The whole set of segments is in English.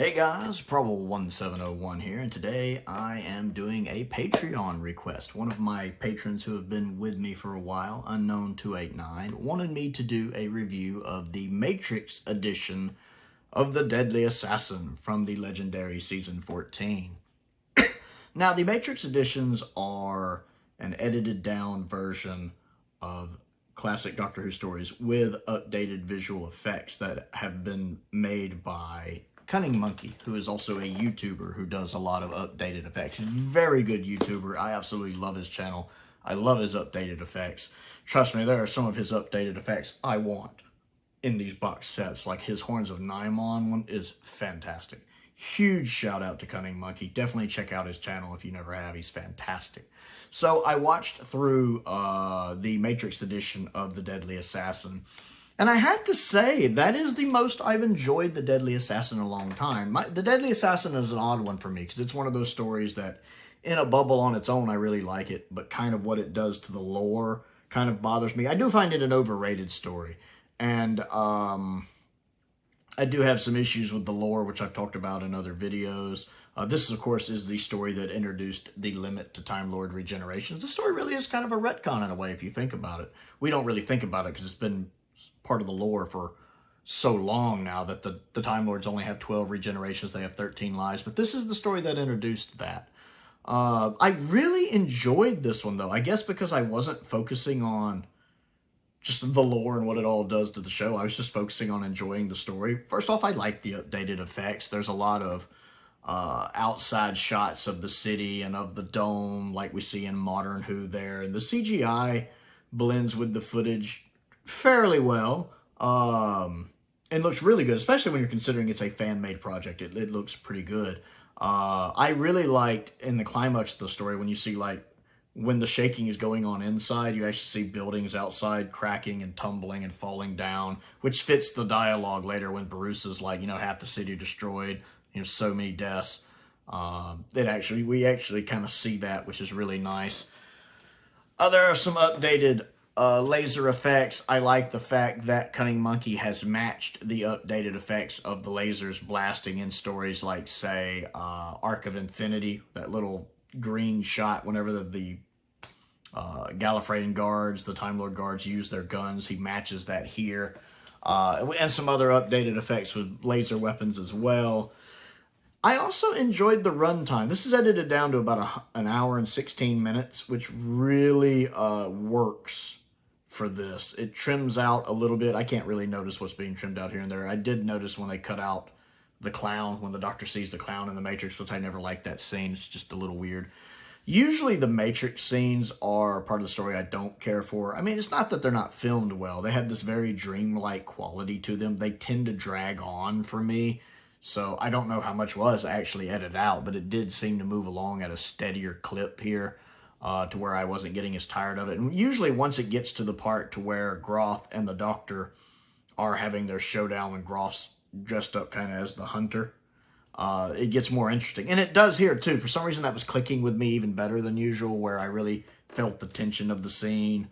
Hey guys, Prowl1701 here, and today I am doing a Patreon request. One of my patrons who have been with me for a while, Unknown289, wanted me to do a review of the Matrix edition of The Deadly Assassin from the legendary Season 14. Now, the Matrix editions are an edited down version of classic Doctor Who stories with updated visual effects that have been made by Cunning Monkey, who is also a YouTuber who does a lot of updated effects. He's a very good YouTuber. I absolutely love his channel. I love his updated effects. Trust me, there are some of his updated effects I want in these box sets. Like his Horns of Naimon one is fantastic. Huge shout out to Cunning Monkey. Definitely check out his channel if you never have. He's fantastic. So I watched through the Matrix edition of The Deadly Assassin. And I have to say, that is the most I've enjoyed The Deadly Assassin in a long time. The Deadly Assassin is an odd one for me, because it's one of those stories that, in a bubble on its own, I really like it, but kind of what it does to the lore kind of bothers me. I do find it an overrated story, and I do have some issues with the lore, which I've talked about in other videos. This, of course, is the story that introduced the limit to Time Lord regenerations. The story really is kind of a retcon in a way, if you think about it. We don't really think about it, because it's been part of the lore for so long now that the Time Lords only have 12 regenerations, they have 13 lives, but this is the story that introduced that. I really enjoyed this one, though, I guess because I wasn't focusing on just the lore and what it all does to the show. I was just focusing on enjoying the story. First off, I like the updated effects. There's a lot of outside shots of the city and of the dome like we see in Modern Who there, and the CGI blends with the footage fairly well. It looks really good, especially when you're considering it's a fan-made project. It looks pretty good. I really liked in the climax of the story when you see, like, when the shaking is going on inside, you actually see buildings outside cracking and tumbling and falling down, which fits the dialogue later when Barusa's like, half the city destroyed, so many deaths. We actually kind of see that, which is really nice. There are some updated laser effects. I like the fact that Cunning Monkey has matched the updated effects of the lasers blasting in stories like, say, Arc of Infinity, that little green shot whenever the Gallifreyan guards, the Time Lord guards, use their guns. He matches that here. And some other updated effects with laser weapons as well. I also enjoyed the runtime. This is edited down to about an hour and 16 minutes, which really works for this. It trims out a little bit. I can't really notice what's being trimmed out here and there. I did notice when they cut out the clown, when the Doctor sees the clown in the Matrix, which I never liked that scene. It's just a little weird. Usually the Matrix scenes are part of the story I don't care for. I mean, it's not that they're not filmed well. They have this very dreamlike quality to them. They tend to drag on for me. So I don't know how much was actually edited out, but it did seem to move along at a steadier clip here. To where I wasn't getting as tired of it. And usually once it gets to the part to where Groth and the Doctor are having their showdown when Groth's dressed up kind of as the hunter, it gets more interesting. And it does here too. For some reason that was clicking with me even better than usual, where I really felt the tension of the scene,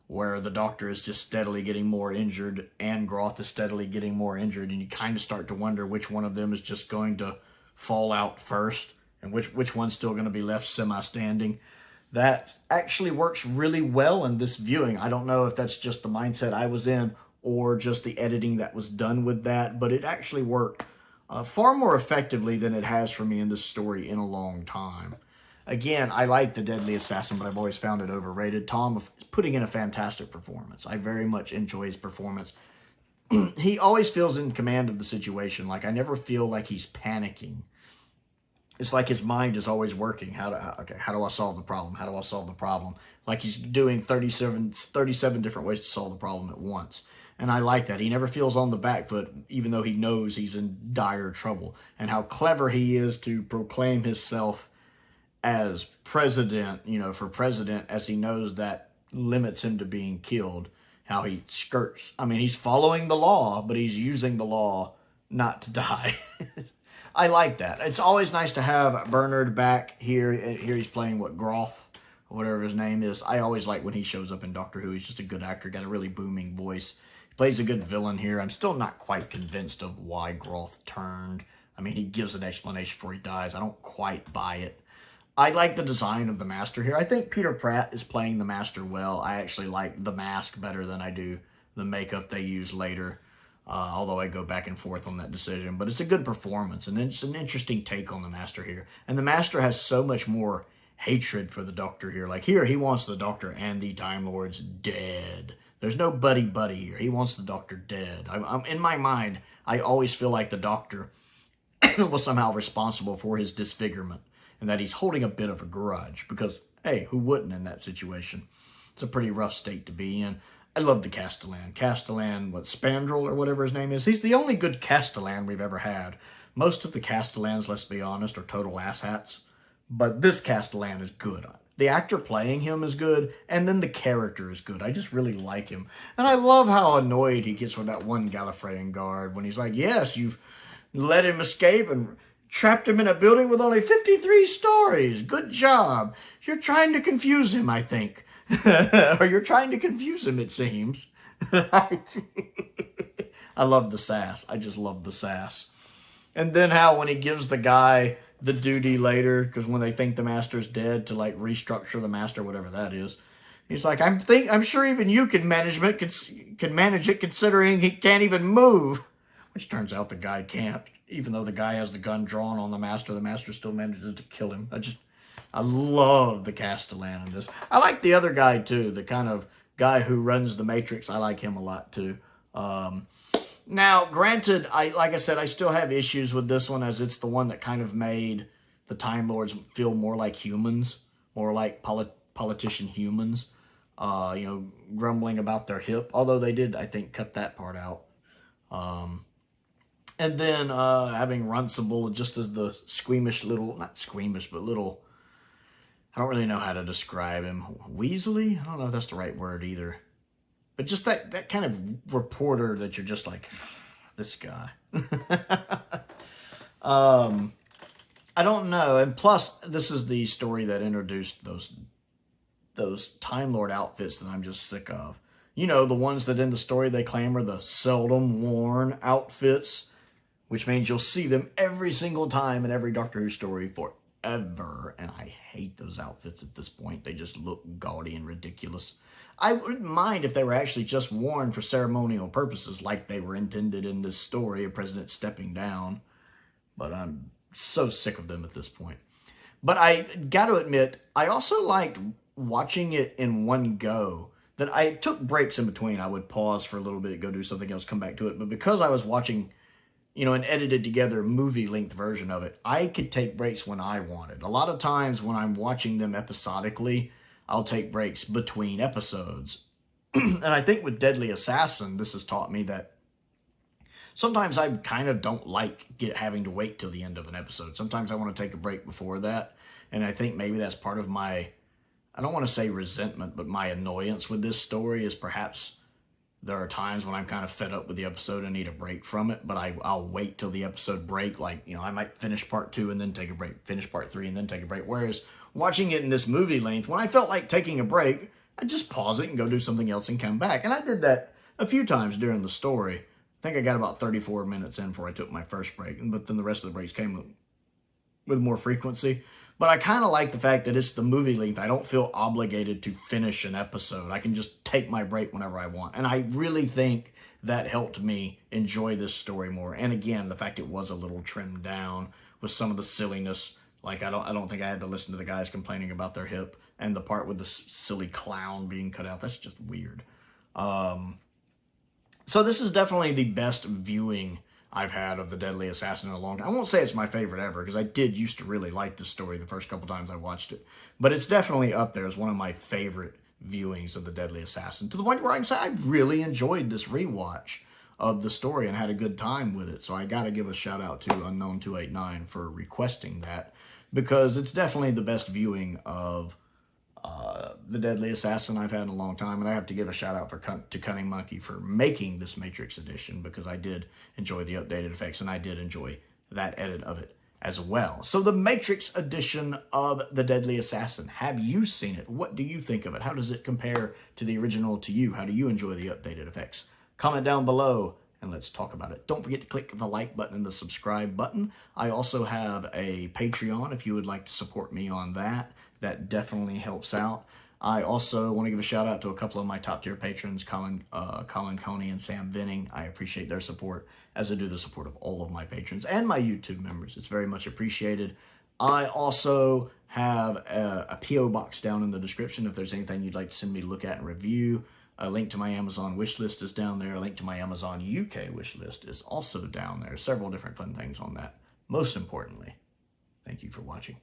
where the Doctor is just steadily getting more injured and Groth is steadily getting more injured, and you kind of start to wonder which one of them is just going to fall out first and which one's still going to be left semi-standing. That actually works really well in this viewing. I don't know if that's just the mindset I was in or just the editing that was done with that, but it actually worked far more effectively than it has for me in this story in a long time. Again, I like The Deadly Assassin, but I've always found it overrated. Tom is putting in a fantastic performance. I very much enjoy his performance. He always feels in command of the situation. Like, I never feel like he's panicking. It's like his mind is always working. How do I solve the problem? How do I solve the problem? Like he's doing 37 different ways to solve the problem at once. And I like that. He never feels on the back foot, even though he knows he's in dire trouble. And how clever he is to proclaim himself as president, for president, as he knows that limits him to being killed. How he skirts. I mean, he's following the law, but he's using the law not to die. I like that. It's always nice to have Bernard back here. Here he's playing, Groth, or whatever his name is. I always like when he shows up in Doctor Who. He's just a good actor, got a really booming voice. He plays a good villain here. I'm still not quite convinced of why Groth turned. I mean, he gives an explanation before he dies. I don't quite buy it. I like the design of the Master here. I think Peter Pratt is playing the Master well. I actually like the mask better than I do the makeup they use later. Although I go back and forth on that decision. But it's a good performance, and it's an interesting take on the Master here. And the Master has so much more hatred for the Doctor here. Like here, he wants the Doctor and the Time Lords dead. There's no buddy-buddy here. He wants the Doctor dead. I'm in my mind, I always feel like the Doctor was somehow responsible for his disfigurement, and that he's holding a bit of a grudge. Because, hey, who wouldn't in that situation? It's a pretty rough state to be in. I love the Castellan. Castellan, Spandrel or whatever his name is. He's the only good Castellan we've ever had. Most of the Castellans, let's be honest, are total asshats. But this Castellan is good. The actor playing him is good, and then the character is good. I just really like him. And I love how annoyed he gets with that one Gallifreyan guard when he's like, yes, you've let him escape and trapped him in a building with only 53 stories. Good job. You're trying to confuse him, I think. Or you're trying to confuse him, it seems. I love the sass. I just love the sass. And then how when he gives the guy the duty later, because when they think the Master's dead, to like restructure the Master, whatever that is, he's like, I'm sure even you can manage it considering he can't even move. Which turns out the guy can't. Even though the guy has the gun drawn on the Master still manages to kill him. I love the Castellan in this. I like the other guy, too. The kind of guy who runs the Matrix. I like him a lot, too. Now, granted, like I said, I still have issues with this one, as it's the one that kind of made the Time Lords feel more like humans. More like politician humans. You know, grumbling about their hip. Although they did, I think, cut that part out. And then having Runcible just as the squeamish little, not squeamish, but little, I don't really know how to describe him. Weasley? I don't know if that's the right word either. But just that kind of reporter that you're just like, this guy. I don't know. And plus, this is the story that introduced those Time Lord outfits that I'm just sick of. You know, the ones that in the story they claim are the seldom worn outfits, which means you'll see them every single time in every Doctor Who story forever. And I hate those outfits at this point. They just look gaudy and ridiculous. I wouldn't mind if they were actually just worn for ceremonial purposes, like they were intended in this story, a president stepping down. But I'm so sick of them at this point. But I got to admit, I also liked watching it in one go. That I took breaks in between. I would pause for a little bit, go do something else, come back to it. But because I was watching, you know, an edited together movie-length version of it, I could take breaks when I wanted. A lot of times when I'm watching them episodically, I'll take breaks between episodes. And I think with Deadly Assassin, this has taught me that sometimes I kind of don't like having to wait till the end of an episode. Sometimes I want to take a break before that. And I think maybe that's part of my, I don't want to say resentment, but my annoyance with this story is perhaps there are times when I'm kind of fed up with the episode and need a break from it, but I'll wait till the episode break. Like, you know, I might finish part 2 and then take a break, finish part 3 and then take a break. Whereas watching it in this movie length, when I felt like taking a break, I'd just pause it and go do something else and come back. And I did that a few times during the story. I think I got about 34 minutes in before I took my first break, but then the rest of the breaks came with more frequency. But I kind of like the fact that it's the movie length. I don't feel obligated to finish an episode. I can just take my break whenever I want. And I really think that helped me enjoy this story more. And again, the fact it was a little trimmed down with some of the silliness. Like, I don't think I had to listen to the guys complaining about their hip. And the part with the silly clown being cut out. That's just weird. So this is definitely the best viewing I've had of The Deadly Assassin in a long time. I won't say it's my favorite ever, because I did used to really like this story the first couple times I watched it. But it's definitely up there as one of my favorite viewings of The Deadly Assassin, to the point where I can say I really enjoyed this rewatch of the story and had a good time with it. So I got to give a shout out to Unknown289 for requesting that, because it's definitely the best viewing of The Deadly Assassin I've had in a long time. And I have to give a shout out to Cunning Monkey for making this Matrix edition, because I did enjoy the updated effects and I did enjoy that edit of it as well. So the Matrix edition of The Deadly Assassin, have you seen it? What do you think of it? How does it compare to the original to you? How do you enjoy the updated effects? Comment down below and let's talk about it. Don't forget to click the like button and the subscribe button. I also have a Patreon if you would like to support me on that. That definitely helps out. I also want to give a shout out to a couple of my top tier patrons, Colin Coney and Sam Venning. I appreciate their support, as I do the support of all of my patrons and my YouTube members. It's very much appreciated. I also have a P.O. box down in the description if there's anything you'd like to send me to look at and review. A link to my Amazon wishlist is down there. A link to my Amazon UK wishlist is also down there. Several different fun things on that. Most importantly, thank you for watching.